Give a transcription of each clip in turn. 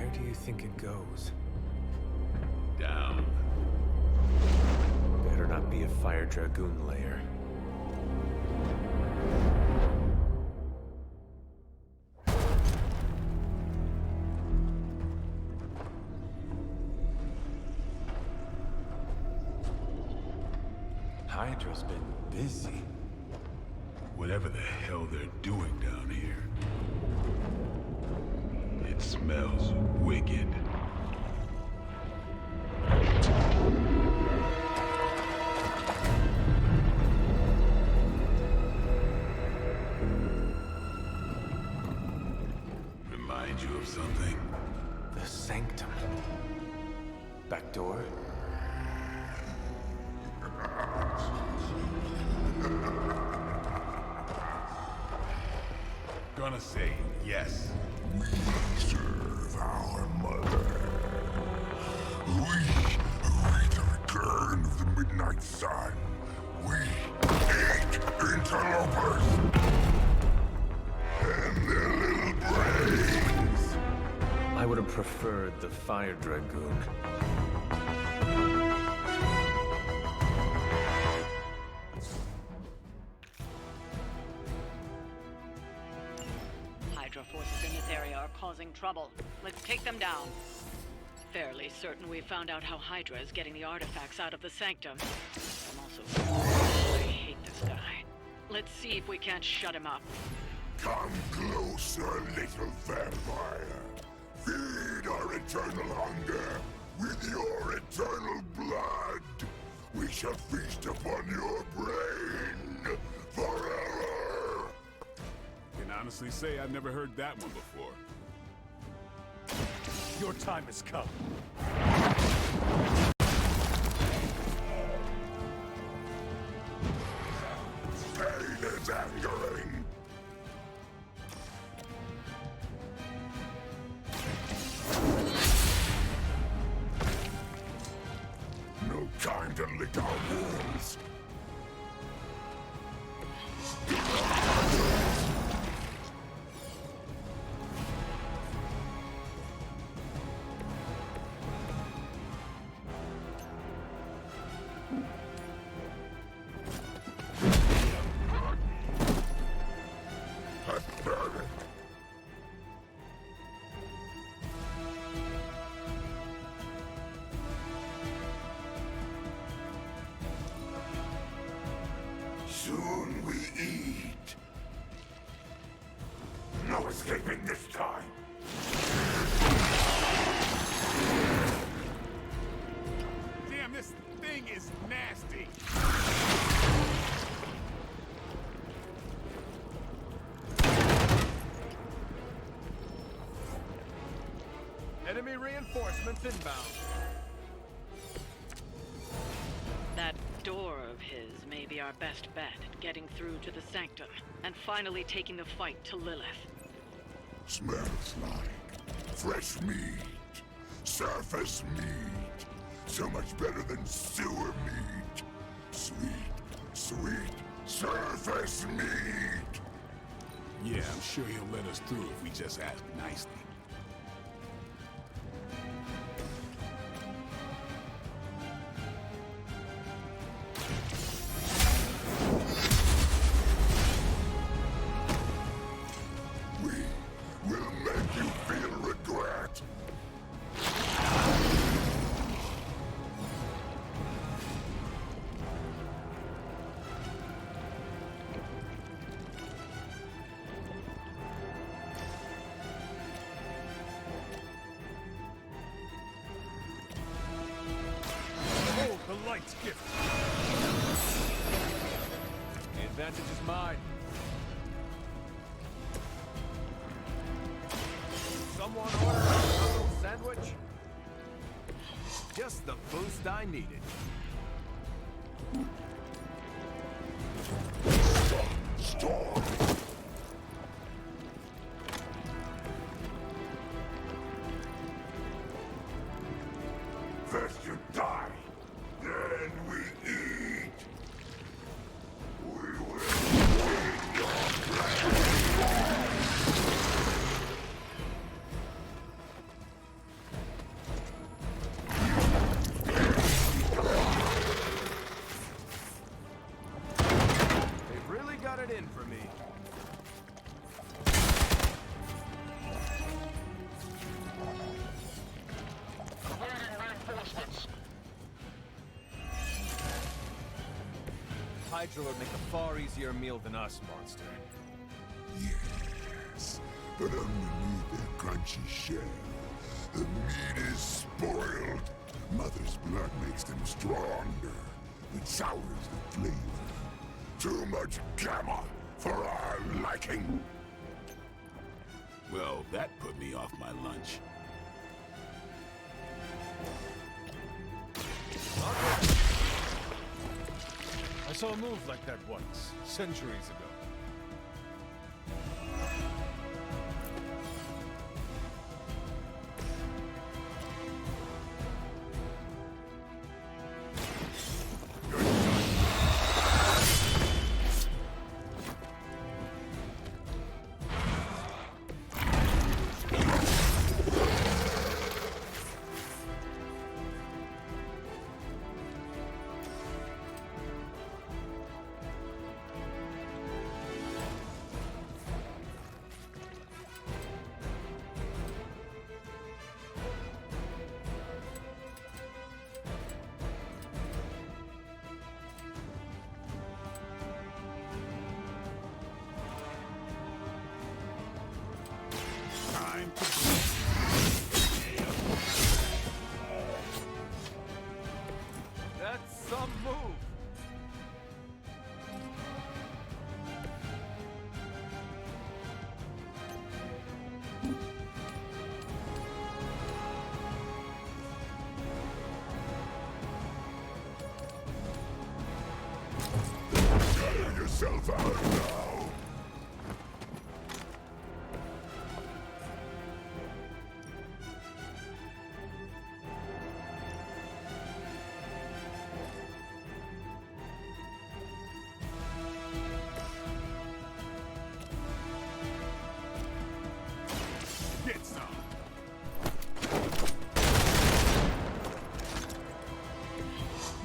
Where do you think it goes? Down. Better not be a Fire Dragoon lair. Hydra's been busy. Whatever the hell they're doing down here. It smells wicked. Remind you of something? The Sanctum. Back door? Gonna say yes. We serve our mother. We await the return of the midnight sun. We hate interlopers and their little brains. I would have preferred the Fire Dragoon. Hydra forces in this area are causing trouble. Let's take them down. Fairly certain we found out how Hydra is getting the artifacts out of the Sanctum. I'm also... I hate this guy. Let's see if we can't shut him up. Come closer, little vampire. Feed our eternal hunger with your eternal blood. We shall feast upon your brain forever. Can honestly say I've never heard that one before. Your time has come. Pain is angering. No time to lick our wounds. Soon we eat. No escaping this time. Damn, this thing is nasty. Enemy reinforcements inbound. That door of his may be our best bet at getting through to the Sanctum and finally taking the fight to Lilith. Smells like fresh meat. Surface meat. So much better than sewer meat. Sweet, sweet surface meat. Yeah, I'm sure he'll let us through if we just ask nicely. We will make you feel regret. Hold the light's gift. The advantage is mine. Someone order a little sandwich? Just the boost I needed. Storm. First you die, then we eat. We will win your brain. Hydra would make a far easier meal than us, monster. Yes, but underneath their crunchy shell, the meat is spoiled. Mother's blood makes them stronger. It sours the flavor. Too much gamma for our liking. Well, that put me off my lunch. I saw a move like that once, centuries ago. Time to That's some move! Tire yourself out now. get some.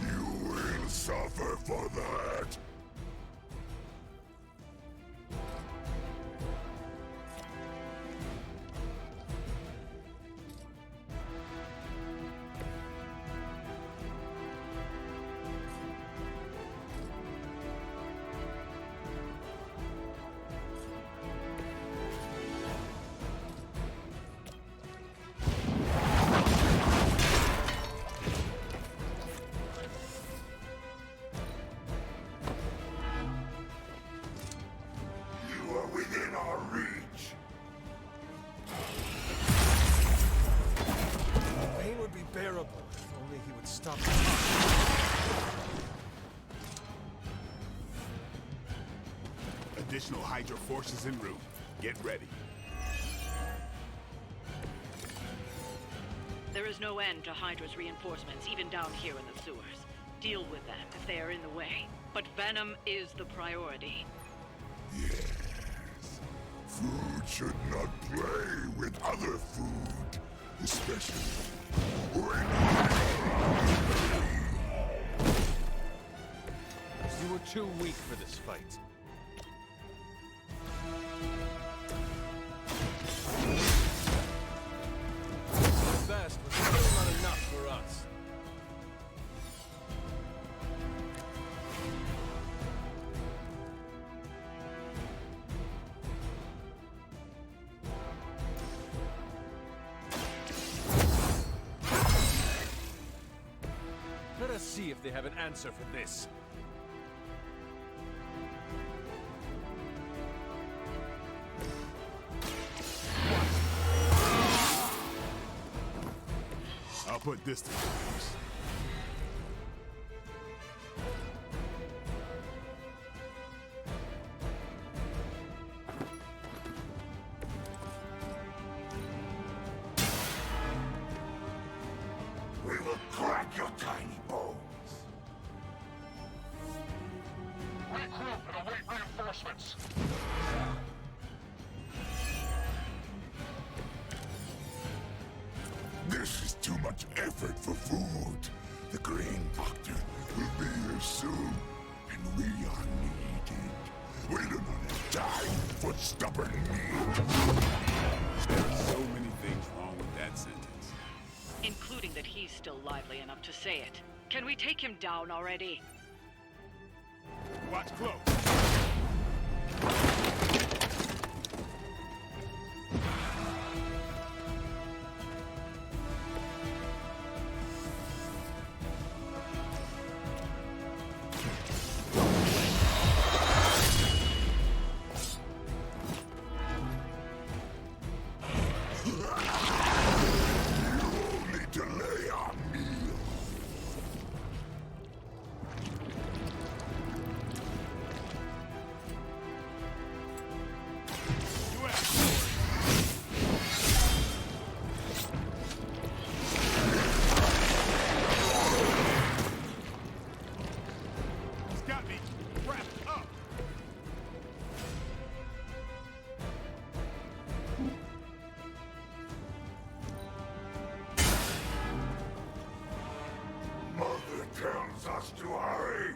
You will suffer for that. You are within our reach. Pain would be bearable if only he would stop. Additional Hydra forces en route. Get ready. There is no end to Hydra's reinforcements, even down here in the sewers. Deal with them if they are in the way. But Venom is the priority. Yes. Food should not play with other food, especially when You were too weak for this fight. The best was still not enough for us. Let us see if they have an answer for this. I'll put this to use. we will crack your tiny bones. Regroup and await reinforcements. This is too much effort for food. The Green Doctor will be here soon, and we are needed. We do not have time for stubborn meat. There's so many things wrong with that sentence. Including that he's still lively enough to say it. Can we take him down already? Watch close. Only delay our meal. You asked He's got me wrapped up. Mother tells us to hurry.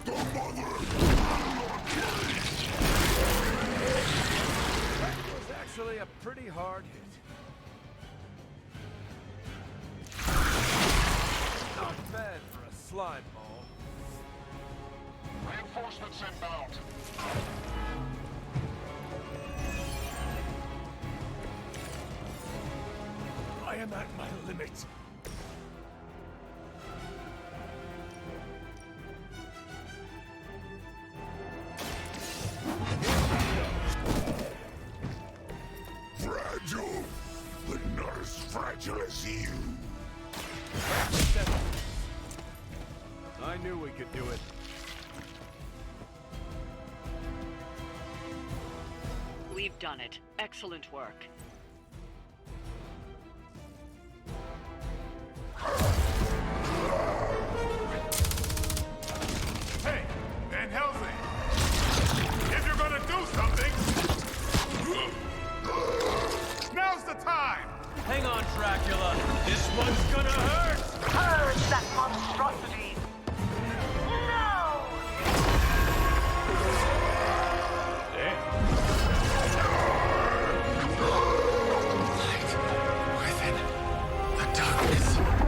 The mother That was actually a pretty hard hit. Not bad for a slime ball. Reinforcements inbound. I am at my limit. fragile, but not as fragile as you. I knew we could do it. We've done it. Excellent work. Hey, Van Helsing! If you're gonna do something, now's the time! Hang on, Dracula. This one's gonna hurt! Purge that monstrosity! No!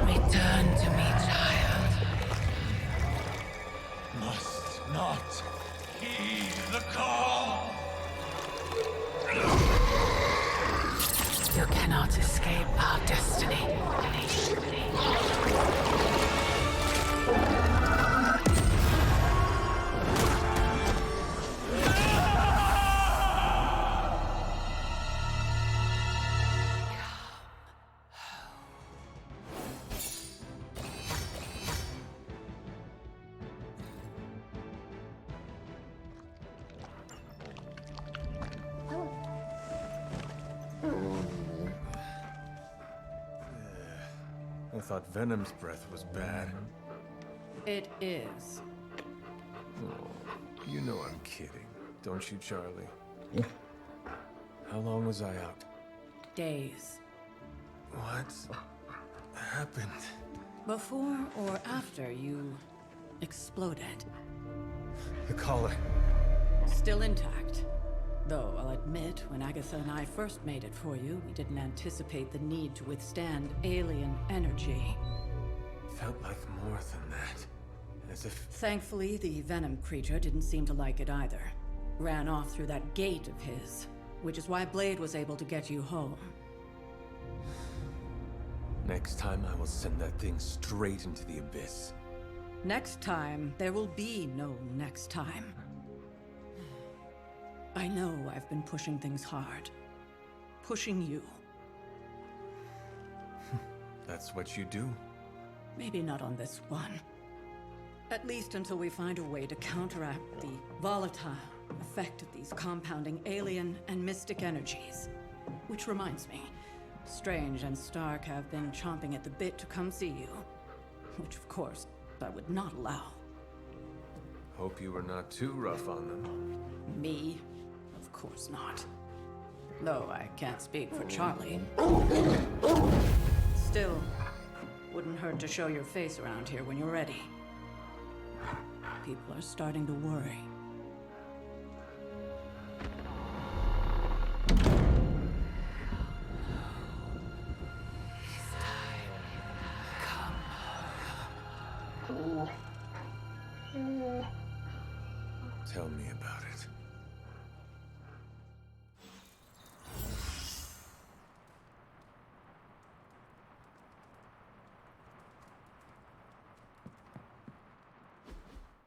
Return to me, child. Must not heed the call! You cannot escape our destiny. I thought Venom's breath was bad. It is. Oh, you know I'm kidding, don't you, Charlie? How long was I out? Days. What happened? Before or after you exploded. The collar. Still intact. Though, I'll admit, when Agatha and I first made it for you, we didn't anticipate the need to withstand alien energy. Felt like more than that. As if... Thankfully, the Venom creature didn't seem to like it either. Ran off through that gate of his, which is why Blade was able to get you home. Next time I will send that thing straight into the abyss. Next time, there will be no next time. I know I've been pushing things hard. Pushing you. That's what you do? Maybe not on this one. At least until we find a way to counteract the volatile effect of these compounding alien and mystic energies. Which reminds me, Strange and Stark have been chomping at the bit to come see you. Which, of course, I would not allow. Hope you were not too rough on them. Me? Of course not. Though I can't speak for Charlie. Still, wouldn't hurt to show your face around here when you're ready. People are starting to worry. Tell me about it.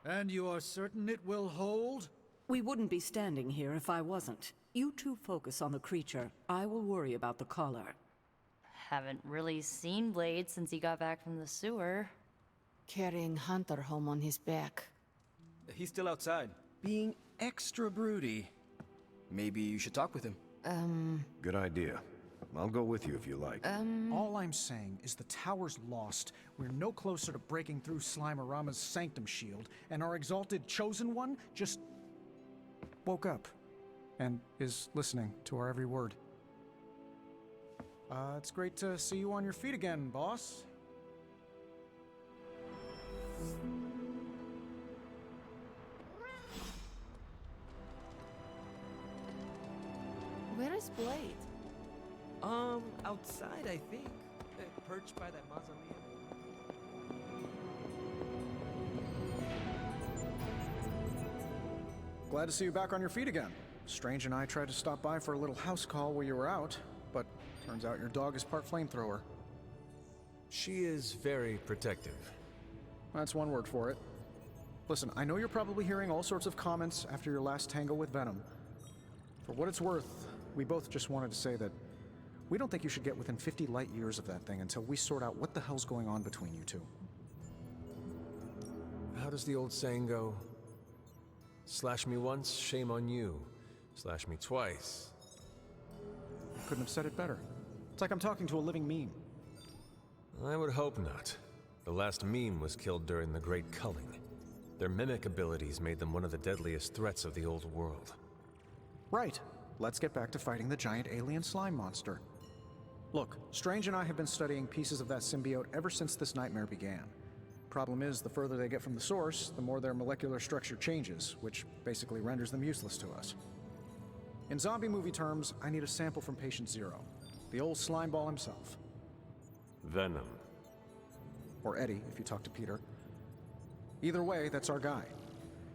And you are certain it will hold? We wouldn't be standing here if I wasn't. You two focus on the creature. I will worry about the collar. Haven't really seen Blade since he got back from the sewer. Carrying Hunter home on his back. He's still outside, being extra broody. Maybe you should talk with him. Good idea. I'll go with you if you like. All I'm saying is the tower's lost. We're no closer to breaking through Slimerama's sanctum shield, and our exalted chosen one just woke up and is listening to our every word. It's great to see you on your feet again, boss. Where is Blade? Outside, I think. Perched by that mausoleum. Glad to see you back on your feet again. Strange and I tried to stop by for a little house call while you were out, but turns out your dog is part flamethrower. She is very protective. That's one word for it. Listen, I know you're probably hearing all sorts of comments after your last tango with Venom. For what it's worth, we both just wanted to say that we don't think you should get within 50 light years of that thing until we sort out what the hell's going on between you two. How does the old saying go? Slash me once, shame on you. Slash me twice. Couldn't have said it better. It's like I'm talking to a living meme. I would hope not. The last meme was killed during the Great Culling. Their mimic abilities made them one of the deadliest threats of the old world. Right. Let's get back to fighting the giant alien slime monster. Look, Strange and I have been studying pieces of that symbiote ever since this nightmare began. Problem is, the further they get from the source, the more their molecular structure changes, which basically renders them useless to us. In zombie movie terms, I need a sample from Patient Zero, the old slime ball himself. Venom. Or Eddie, if you talk to Peter. Either way, that's our guy.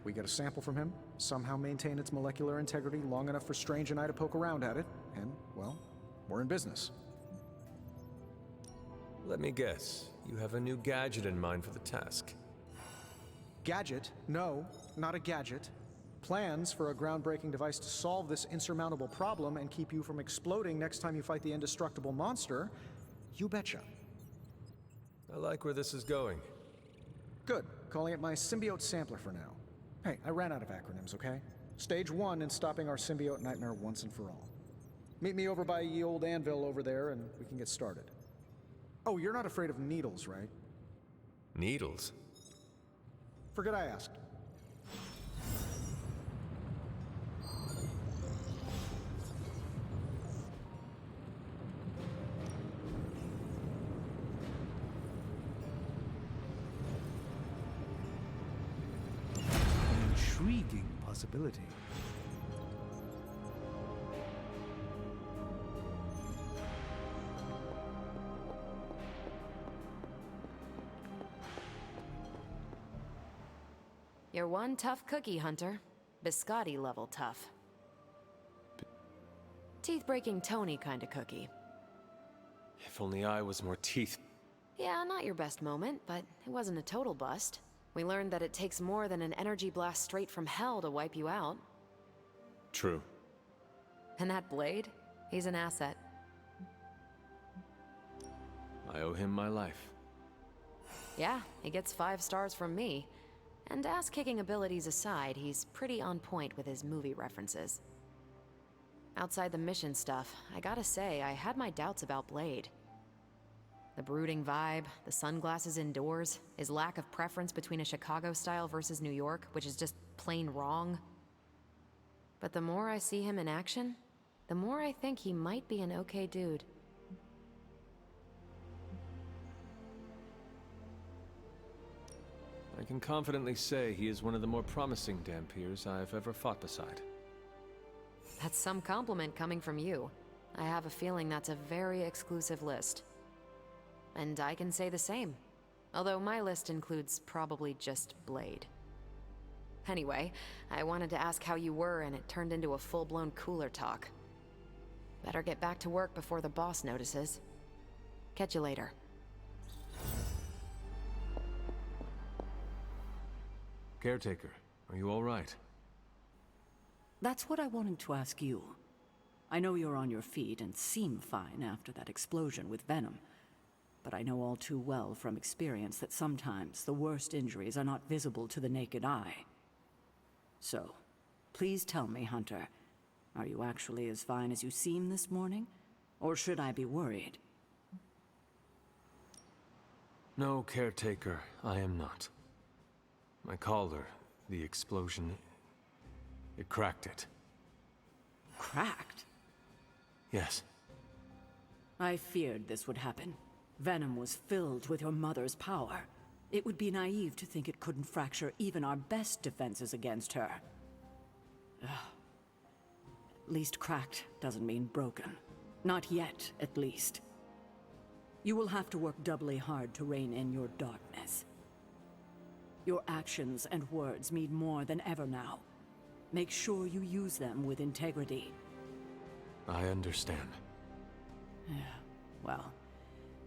We get a sample from him, somehow maintain its molecular integrity long enough for Strange and I to poke around at it, and, well, we're in business. Let me guess. You have a new gadget in mind for the task. Gadget? No, not a gadget. Plans for a groundbreaking device to solve this insurmountable problem and keep you from exploding next time you fight the indestructible monster? You betcha. I like where this is going. Good. Calling it my symbiote sampler for now. Hey, I ran out of acronyms, okay? Stage 1 in stopping our symbiote nightmare once and for all. Meet me over by ye old anvil over there and we can get started. Oh, you're not afraid of needles, right? Needles? Forget I asked. An intriguing possibility. You're one tough cookie, Hunter. Biscotti level tough. Teeth-breaking Tony kind of cookie. If only I was more teeth. Yeah, not your best moment, but it wasn't a total bust. We learned that it takes more than an energy blast straight from hell to wipe you out. True. And that Blade? He's an asset. I owe him my life. Yeah, he gets 5 stars from me. And ass-kicking abilities aside, he's pretty on point with his movie references. Outside the mission stuff, I gotta say, I had my doubts about Blade. The brooding vibe, the sunglasses indoors, his lack of preference between a Chicago style versus New York, which is just plain wrong. But the more I see him in action, the more I think he might be an okay dude. I can confidently say he is one of the more promising Dampiers I've ever fought beside. That's some compliment coming from you. I have a feeling that's a very exclusive list. And I can say the same. Although my list includes probably just Blade. Anyway, I wanted to ask how you were, and it turned into a full-blown cooler talk. Better get back to work before the boss notices. Catch you later. Caretaker, are you all right? That's what I wanted to ask you. I know you're on your feet and seem fine after that explosion with Venom. But I know all too well from experience that sometimes the worst injuries are not visible to the naked eye. So, please tell me, Hunter, are you actually as fine as you seem this morning? Or should I be worried? No, Caretaker, I am not. My collar, the explosion, it cracked it. Cracked? Yes. I feared this would happen. Venom was filled with your mother's power. It would be naive to think it couldn't fracture even our best defenses against her. Ugh. At least cracked doesn't mean broken. Not yet, at least. You will have to work doubly hard to rein in your darkness. Your actions and words mean more than ever now. Make sure you use them with integrity. I understand. Yeah, well,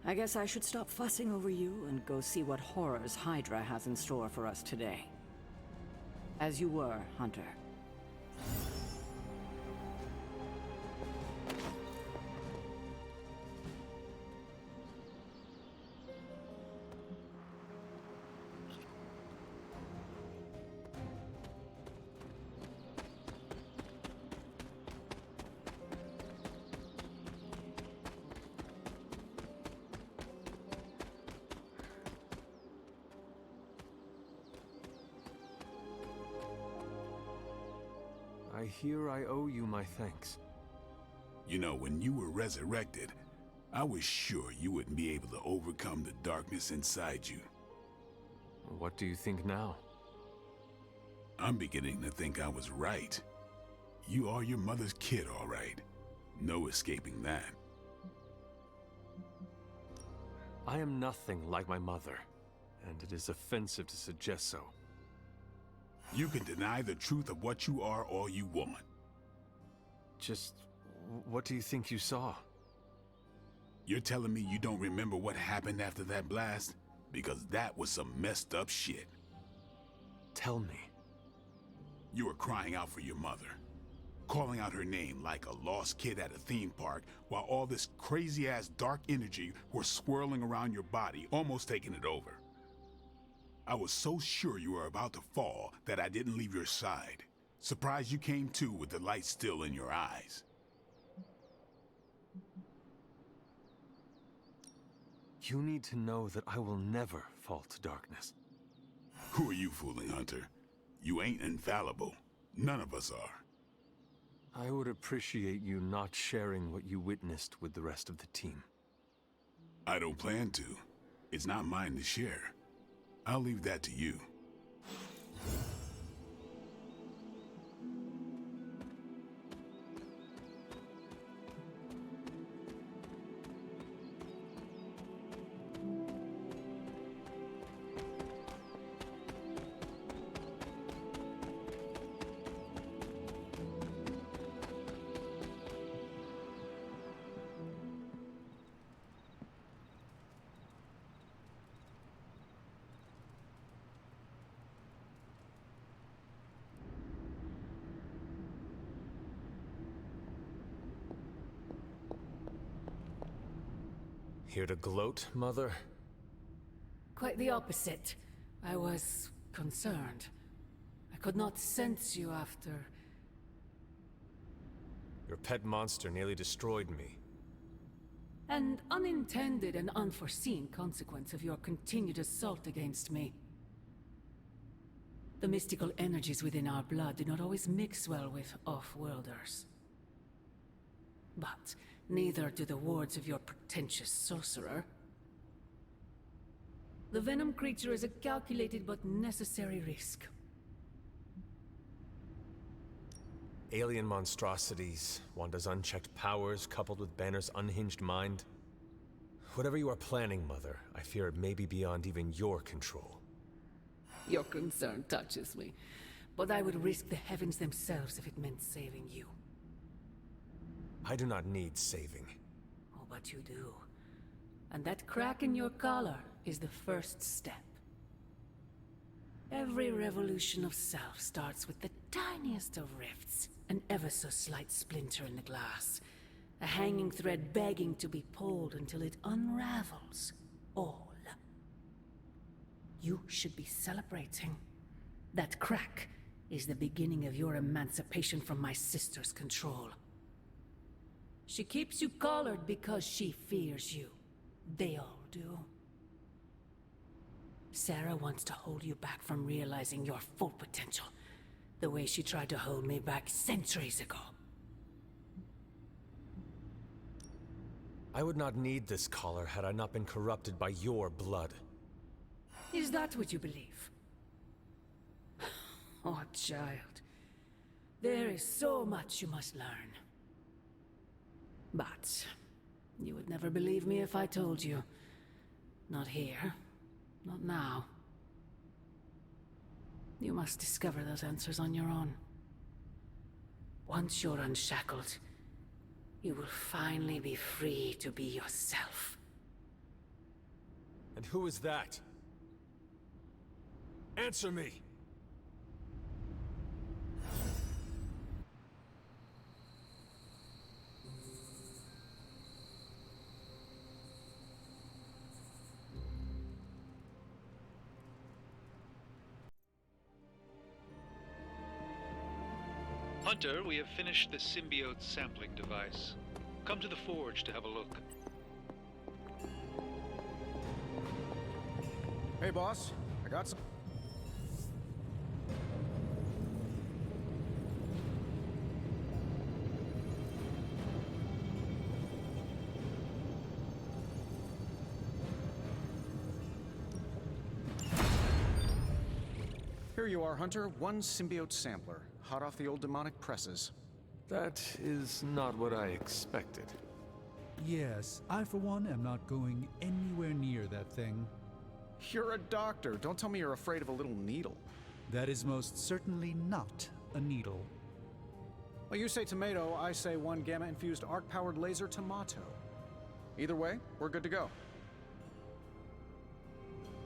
I guess I should stop fussing over you and go see what horrors Hydra has in store for us today. As you were, Hunter. I hear I owe you my thanks. You know, when you were resurrected, I was sure you wouldn't be able to overcome the darkness inside you. What do you think now? I'm beginning to think I was right. You are your mother's kid, all right. No escaping that. I am nothing like my mother, and it is offensive to suggest so. You can deny the truth of what you are all you want. Just, what do you think you saw? You're telling me you don't remember what happened after that blast? Because that was some messed up shit. Tell me. You were crying out for your mother. Calling out her name like a lost kid at a theme park, while all this crazy-ass dark energy was swirling around your body, almost taking it over. I was so sure you were about to fall that I didn't leave your side. Surprised you came to with the light still in your eyes. You need to know that I will never fall to darkness. Who are you fooling, Hunter? You ain't infallible. None of us are. I would appreciate you not sharing what you witnessed with the rest of the team. I don't plan to. It's not mine to share. I'll leave that to you. Here to gloat, Mother? Quite the opposite. I was concerned. I could not sense you after... Your pet monster nearly destroyed me. An unintended and unforeseen consequence of your continued assault against me. The mystical energies within our blood do not always mix well with off-worlders. But neither do the wards of your pretentious sorcerer. The Venom creature is a calculated but necessary risk. Alien monstrosities, Wanda's unchecked powers coupled with Banner's unhinged mind. Whatever you are planning, Mother, I fear it may be beyond even your control. Your concern touches me. but I would risk the heavens themselves if it meant saving you. I do not need saving. Oh, but you do. And that crack in your collar is the first step. Every revolution of self starts with the tiniest of rifts, an ever so slight splinter in the glass, a hanging thread begging to be pulled until it unravels all. You should be celebrating. That crack is the beginning of your emancipation from my sister's control. She keeps you collared because she fears you. They all do. Sarah wants to hold you back from realizing your full potential, the way she tried to hold me back centuries ago. I would not need this collar had I not been corrupted by your blood. Is that what you believe? Oh, child. There is so much you must learn. But you would never believe me if I told you. Not here. Not now. You must discover those answers on your own. Once you're unshackled, you will finally be free to be yourself. And who is that? Answer me! Hunter, we have finished the symbiote sampling device. Come to the forge to have a look. Hey, boss. I got some... Here you are, Hunter. One symbiote sampler. Hot off the old demonic presses. That is not what I expected. Yes, I for one am not going anywhere near that thing. You're a doctor. Don't tell me you're afraid of a little needle. That is most certainly not a needle. Well, you say tomato, I say one gamma-infused arc-powered laser tomato. Either way, we're good to go.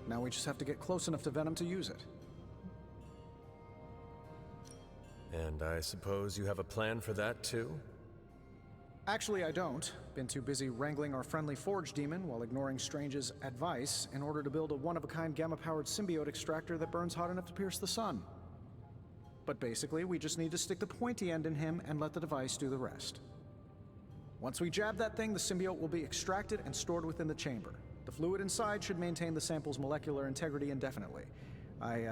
Now we just have to get close enough to Venom to use it. And I suppose you have a plan for that, too? Actually, I don't. Been too busy wrangling our friendly Forge demon while ignoring Strange's advice in order to build a one-of-a-kind gamma-powered symbiote extractor that burns hot enough to pierce the sun. But basically, we just need to stick the pointy end in him and let the device do the rest. Once we jab that thing, the symbiote will be extracted and stored within the chamber. The fluid inside should maintain the sample's molecular integrity indefinitely. I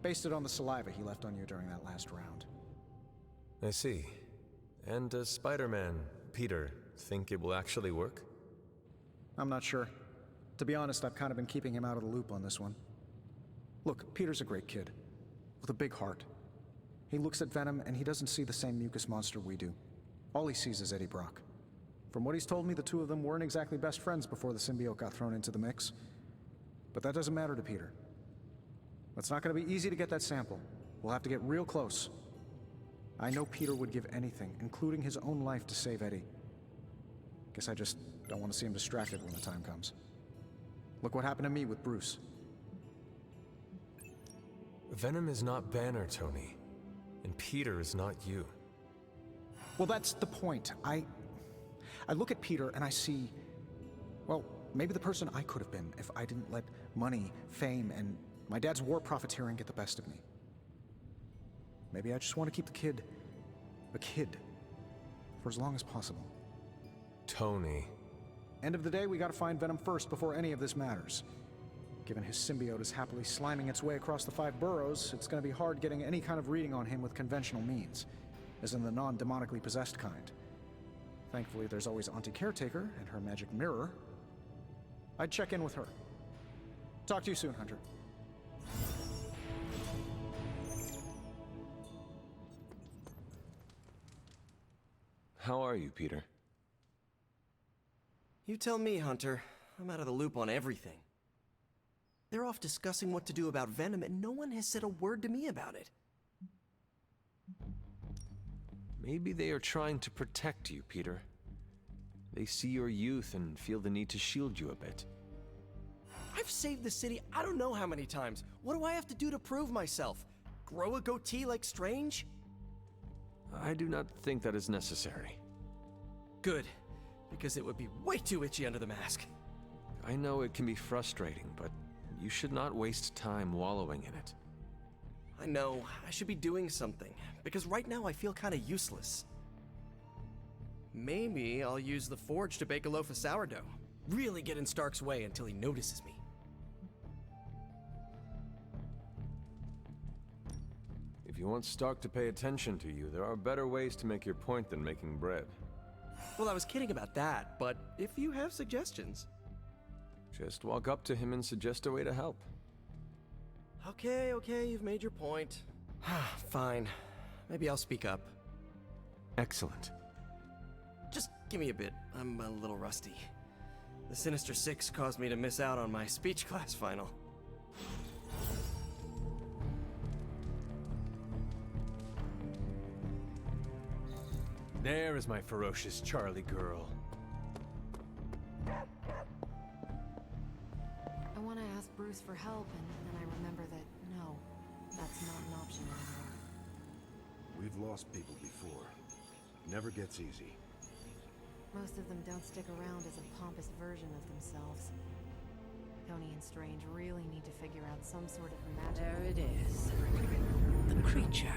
based it on the saliva he left on you during that last round. I see. And does Spider-Man, Peter, think it will actually work? I'm not sure. To be honest, I've kind of been keeping him out of the loop on this one. Look, Peter's a great kid. With a big heart. He looks at Venom and he doesn't see the same mucus monster we do. All he sees is Eddie Brock. From what he's told me, the two of them weren't exactly best friends before the symbiote got thrown into the mix. But that doesn't matter to Peter. It's not going to be easy to get that sample. We'll have to get real close. I know Peter would give anything, including his own life, to save Eddie. Guess I just don't want to see him distracted when the time comes. Look what happened to me with Bruce. Venom is not Banner, Tony. And Peter is not you. Well, that's the point. I look at Peter and I see... well, maybe the person I could have been if I didn't let money, fame, and my dad's war profiteering get the best of me. Maybe I just want to keep the kid a kid for as long as possible. Tony. End of the day, we gotta find Venom first before any of this matters. Given his symbiote is happily sliming its way across the 5 boroughs, it's gonna be hard getting any kind of reading on him with conventional means, as in the non-demonically possessed kind. Thankfully, there's always Auntie Caretaker and her magic mirror. I'd check in with her. Talk to you soon, Hunter. How are you, Peter? You tell me, Hunter. I'm out of the loop on everything. They're off discussing what to do about Venom, and no one has said a word to me about it. Maybe they are trying to protect you, Peter. They see your youth and feel the need to shield you a bit. I've saved the city I don't know how many times. What do I have to do to prove myself? Grow a goatee like Strange? I do not think that is necessary. Good, because it would be way too itchy under the mask. I know it can be frustrating, but you should not waste time wallowing in it. I know, I should be doing something, because right now I feel kinda useless. Maybe I'll use the forge to bake a loaf of sourdough. Really get in Stark's way until he notices me. If you want Stark to pay attention to you, there are better ways to make your point than making bread. Well, I was kidding about that, but if you have suggestions... Just walk up to him and suggest a way to help. Okay, you've made your point. Fine. Maybe I'll speak up. Excellent. Just give me a bit. I'm a little rusty. The Sinister Six caused me to miss out on my speech class final. There is my ferocious Charlie girl. I want to ask Bruce for help, and then I remember that, no, that's not an option anymore. We've lost people before. Never gets easy. Most of them don't stick around as a pompous version of themselves. Tony and Strange really need to figure out some sort of magic. There it is. The creature.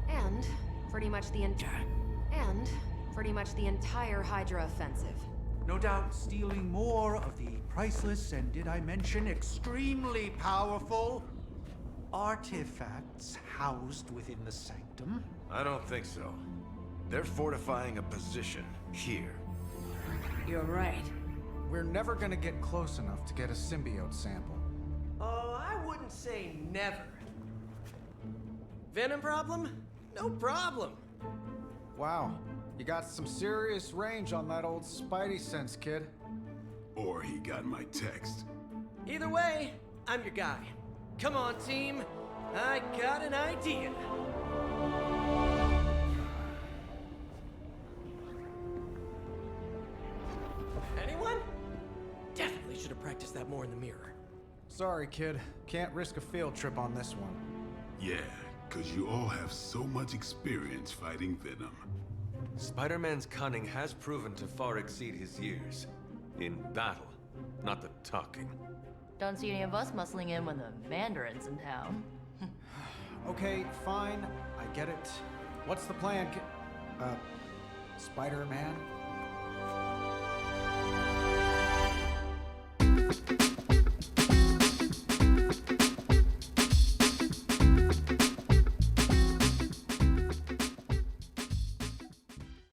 And pretty much the entire Hydra offensive. No doubt stealing more of the priceless and, did I mention, extremely powerful artifacts housed within the sanctum. I don't think so. They're fortifying a position here. You're right. We're never gonna get close enough to get a symbiote sample. Oh, I wouldn't say never. Venom problem? No problem. Wow, you got some serious range on that old Spidey sense, kid. Or he got my text. Either way, I'm your guy. Come on, team. I got an idea. Anyone? Definitely should have practiced that more in the mirror. Sorry, kid. Can't risk a field trip on this one. Yeah, 'cause you all have so much experience fighting Venom. Spider-Man's cunning has proven to far exceed his years. In battle, not the talking. Don't see any of us muscling in when the Mandarin's in town. Okay, fine. I get it. What's the plan, Spider-Man?